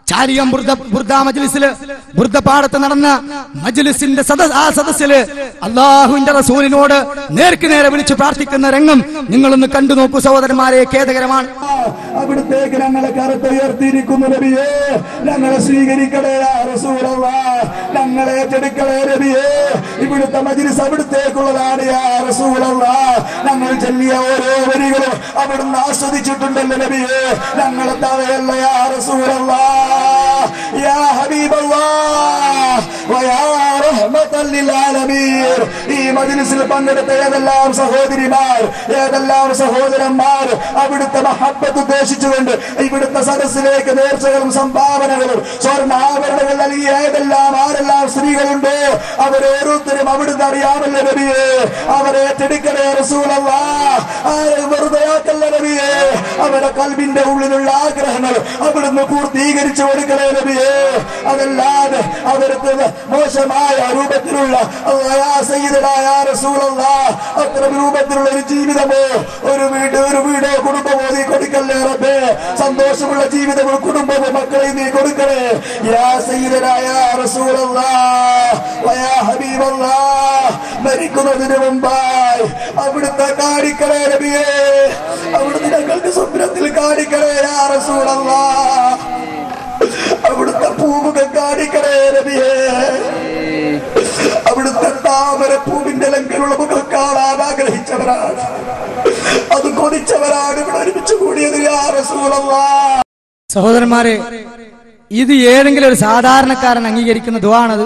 ചാലിയം ബുർദ മജ്ലിസില് ബുർദ പാടത്ത് നടന്ന മജ്ലിസിന്റെ സദസ്സില് അല്ലാഹുവിന്റെ റസൂലിനോട് നേർക്ക് നേരെ വിളിച്ചു പ്രാർത്ഥിക്കുന്ന രംഗം നിങ്ങളൊന്ന് കണ്ടു നോക്കൂ സഹോദരന്മാരെ. ഖേദകരമാണ്. അവിടുത്തേക്ക് ഞങ്ങളെ കറുത്തുയർത്തിയിരിക്കുന്നു നബിയേ, ഞങ്ങളെ സ്വീകരിക്കണേ യാ റസൂലല്ലാഹ്, ഞങ്ങളെ ഏറ്റെടുക്കണേ നബിയേ. ഇവിടുത്തെ മജ്ലിസ് അവിടുത്തേക്കുള്ളതാണ് യാ റസൂലല്ലാഹ്. ഞങ്ങൾ ചൊല്ലിയ ഓരോ വരികളും അവിടുന്ന് ആസ്വദിച്ചിട്ടുണ്ടല്ലോ നബിയേ, ഞങ്ങളെ തവയല്ല യാ റസൂലല്ലാഹ്, യാ ഹബീബല്ലാഹ് വയാ റഹ്മത്തൽ ലിൽ ആലമീൻ. ഈ മജ്ലിസിൽ പങ്കെടുത്ത ഏതെല്ലാം സഹോദരിമാർ, ഏതെല്ലാം സഹോദരന്മാർ അവിടുത്തെ മഹബ്ബത്ത് ഉദ്ദേശിച്ചുകൊണ്ട് ഇവിടുത്തെ സദസ്സിലേക്ക് നേർച്ചകളും സംഭാവനകളും സ്വർണ്ണാഭരണങ്ങൾ നൽകിയ ഏതെല്ലാം ആരെല്ലാം സ്ത്രീകളുണ്ടോ അവരോരോരുത്തരും അവിടുന്ന് അറിയാമല്ലോ നബിയേ, അവരെ ഏറ്റെടുക്കണേ റസൂലല്ലാഹ്. ആരെ വെറുതെയാക്കല്ല നബിയേ, അവരുടെ കൽബിന്റെ ഉള്ളിലുള്ള ആഗ്രഹങ്ങൾ അവിടുന്ന് പൂർത്തീകരിച്ചു കൊടുക്കണേ നബിയേ. അതല്ലാതെ അവർക്ക് മോശമായ രൂപത്തിലുള്ള അത്തരം രൂപത്തിലുള്ള ഒരു ജീവിതമോ ഒരു വീടോ കുടുംബമോ നീ കൊടുക്കല്ലേ റബ്ബേ. സന്തോഷമുള്ള ജീവിതമോ കുടുംബമോ മക്കളെ നീ കൊടുക്കണേ യാ സയ്യിദനാ യാ റസൂലല്ലാഹ് വയാ ഹബീബല്ലാഹ്. മരിക്കുന്നതിന് മുമ്പായി അവിടുത്തെ കാണിക്കണേ നബിയേ, അവിടുത്തെ ഞങ്ങൾക്ക് സ്വപ്നത്തിൽ കാണിക്കണേ യാ റസൂലല്ലാഹ്, അവിടുത്തെ പൂമുഖം കാണിക്കണേ നബിയേ, അവിടുത്തെ താമര പൂവിന്റെ ലംഘനമുള്ള മുഖം കാണാൻ ആഗ്രഹിച്ചവരാണ്, അത് കൊതിച്ചവരാണ് ഇവിടെ ഒരുമിച്ച് കൂടിയത് യാ റസൂലല്ലാഹ്. സഹോദരന്മാരെ, ഇത് ഏതെങ്കിലും ഒരു സാധാരണക്കാരൻ അംഗീകരിക്കുന്ന ദുആ ആണത്?